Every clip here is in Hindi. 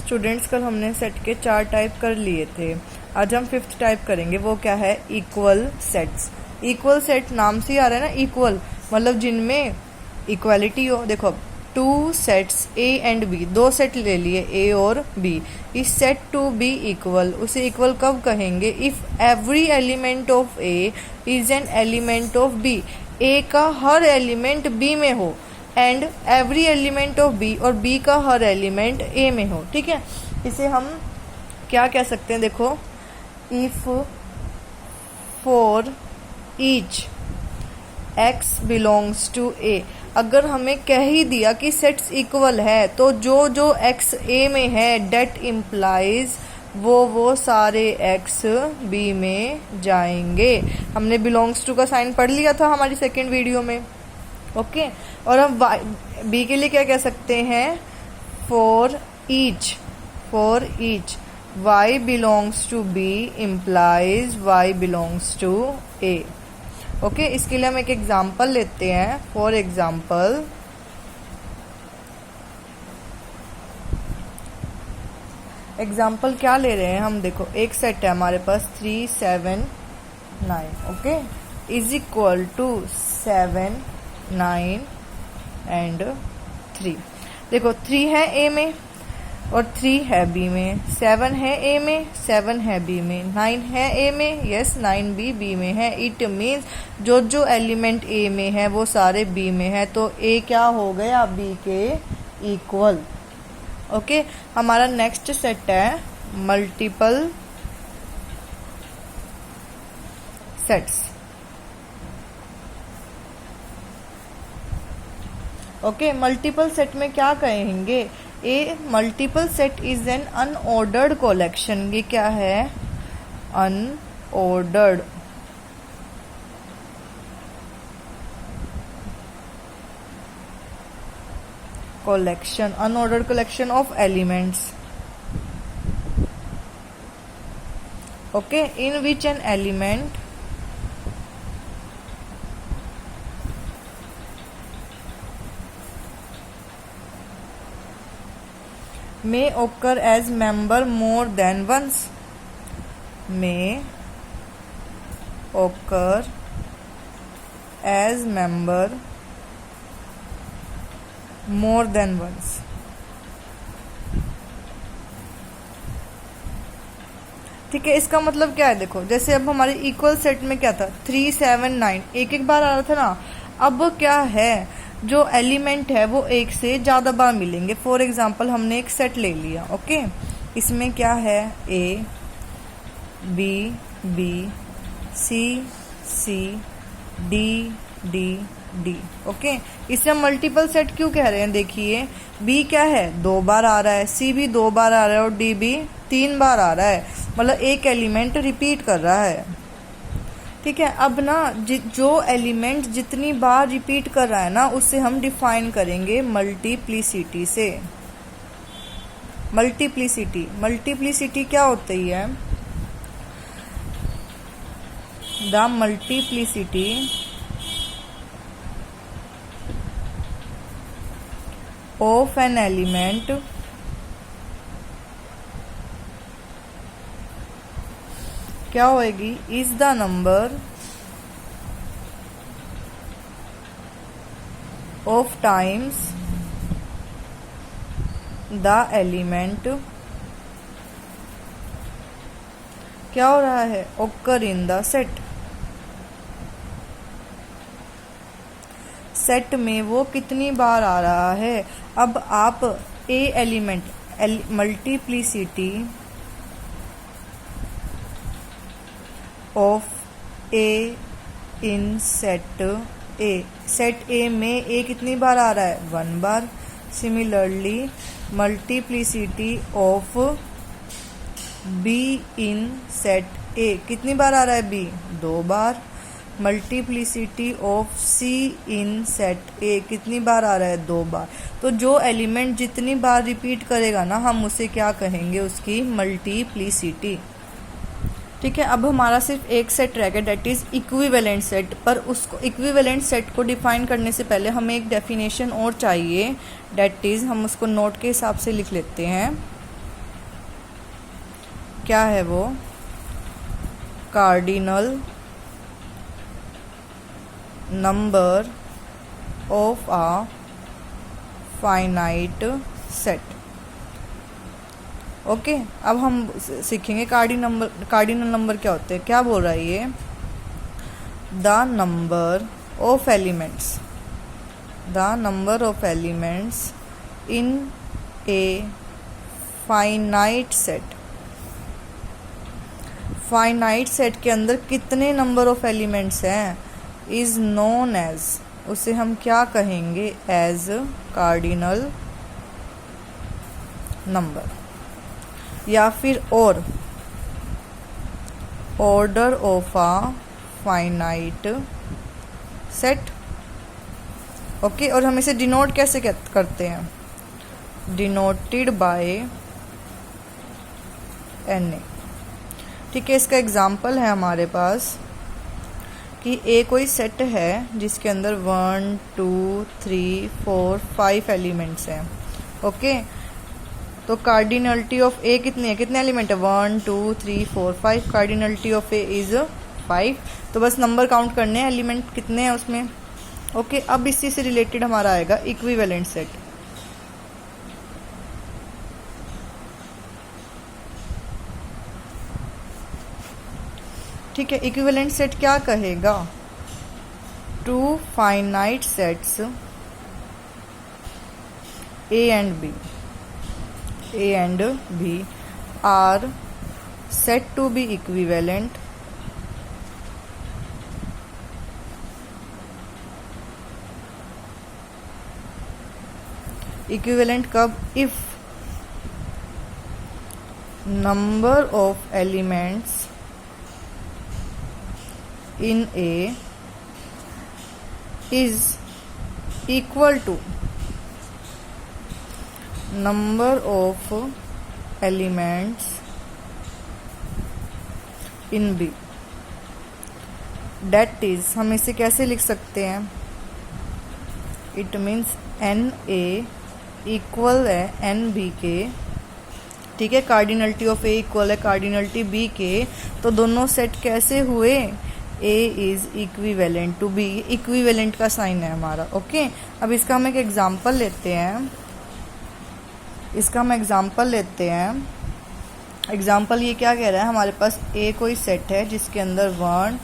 स्टूडेंट्स कल हमने सेट के 4 टाइप कर लिए थे। आज हम 5th टाइप करेंगे, वो क्या है? Equal sets. इक्वल सेट नाम से ही आ रहा है ना, इक्वल मतलब जिनमें इक्वालिटी हो। देखो 2 sets A and B, 2 set ले लिए ए और B, is said to be equal. उसे इक्वल कब कहेंगे? If every element of A is an element of B, A का हर एलिमेंट बी में हो, and every element of B, और बी का हर एलिमेंट ए में हो। ठीक है, इसे हम क्या कह सकते हैं? देखो, if for each X belongs to A, अगर हमें कह ही दिया कि सेट्स इक्वल है तो जो जो एक्स ए में है, डेट इम्प्लाइज वो सारे एक्स बी में जाएंगे। हमने बिलोंग्स टू का साइन पढ़ लिया था हमारी सेकेंड वीडियो में। ओके, और हम बी के लिए क्या कह सकते हैं? For each y belongs to b implies y belongs to a। Okay, इसके लिए हम एक एग्जाम्पल लेते हैं। फॉर एग्जाम्पल, क्या ले रहे हैं हम? देखो, एक सेट है हमारे पास 3 7 9, okay, is equal to 7 9 and 3। देखो 3 है ए में और 3 है बी में, 7 है ए में, 7 है बी में, 9 है ए में, यस 9 भी बी में है। इट मीन्स जो जो एलिमेंट ए में है वो सारे बी में है, तो ए क्या हो गया? बी के इक्वल। ओके, हमारा नेक्स्ट सेट है multiple sets. Okay, multiple set में क्या कहेंगे? A multiple set is an unordered collection. ये क्या है? Unordered collection, unordered collection of elements. Okay, in which an element may occur as member more than once. May occur as member more than once। ठीक है, इसका मतलब क्या है? देखो, जैसे अब हमारे इक्वल सेट में क्या था? 3 7 9 एक एक बार आ रहा था ना। अब क्या है? जो एलिमेंट है वो एक से ज्यादा बार मिलेंगे। फॉर एग्जाम्पल, हमने एक सेट ले लिया। ओके, इसमें क्या है? A B B C C D D D. Okay, इसे हम मल्टीपल सेट क्यों कह रहे हैं? देखिए, बी क्या है? 2 बार आ रहा है, सी भी 2 बार आ रहा है, और डी भी 3 बार आ रहा है, मतलब एक एलिमेंट रिपीट कर रहा है। ठीक है, अब ना जो एलिमेंट जितनी बार रिपीट कर रहा है ना, उससे हम डिफाइन करेंगे मल्टीप्लिसिटी से। मल्टीप्लिसिटी क्या होती है? The multiplicity of an element क्या होएगी? is the number of times the element क्या हो रहा है? occur in the set। Set में वो कितनी बार आ रहा है? अब आप A element multiplicity of A in set A, set A में ए कितनी बार आ रहा है? 1 बार। Similarly multiplicity of B in set A, कितनी बार आ रहा है बी? 2 बार। Multiplicity of C in set A, कितनी बार आ रहा है? 2 बार। तो जो एलिमेंट जितनी बार रिपीट करेगा ना, हम उसे क्या कहेंगे? उसकी मल्टीप्लिसिटी। ठीक है, अब हमारा सिर्फ एक सेट रह गया, डेट इज इक्विवेलेंट सेट। पर उसको इक्विवेलेंट सेट को डिफाइन करने से पहले हमें एक डेफिनेशन और चाहिए, डेट इज हम उसको नोट के हिसाब से लिख लेते हैं। क्या है वो, cardinal number of a finite set. Okay, अब हम सीखेंगे कार्डिनल नंबर क्या होते हैं। क्या बोल रहा है ये, the number of elements in a finite set. Finite set के अंदर कितने नंबर ऑफ एलिमेंट्स हैं इज नोन एज, उसे हम क्या कहेंगे, एज कार्डिनल नंबर, या फिर और order of a finite set. Okay, और हम इसे डिनोट कैसे करते हैं, डिनोटेड बाय Na। ठीक है, इसका एग्जाम्पल है हमारे पास कि ए कोई सेट है जिसके अंदर 1 2 3 4 5 एलिमेंट्स हैं। ओके, तो कार्डिनलिटी ऑफ ए कितनी है, कितने एलिमेंट है, 1 2 3 4 5। Cardinality of A is 5। तो बस नंबर काउंट करने हैं, एलिमेंट कितने हैं उसमें। ओके, अब इसी से रिलेटेड हमारा आएगा इक्विवेलेंट सेट। ठीक है, इक्विवेलेंट सेट क्या कहेगा, two finite sets A and B are said to be equivalent कब, if number of elements in A is equal to number of elements in B। That is, हम इसे कैसे लिख सकते हैं, इट मीन्स NA इक्वल है NB के। ठीक है, कार्डिनलिटी ऑफ ए इक्वल है कार्डिनलिटी बी के। तो दोनों सेट कैसे हुए, A is equivalent to B, equivalent का साइन है हमारा। ओके, अब इसका हम एक एग्जाम्पल लेते हैं। एग्जाम्पल ये क्या कह रहा है, हमारे पास A कोई सेट है जिसके अंदर 1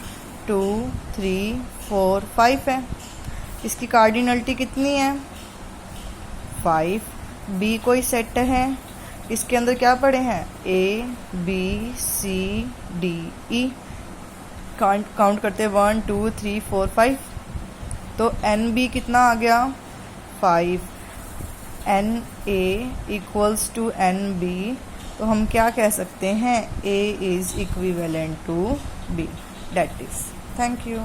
2 3 4 5 है। इसकी कार्डिनलिटी कितनी है, 5। B कोई सेट है, इसके अंदर क्या पड़े हैं, A B C D E। Count करते हैं 1 2 3 4 5। तो NB कितना आ गया, 5। NA equals to NB। तो हम क्या कह सकते हैं, A is equivalent to B। That is, thank you.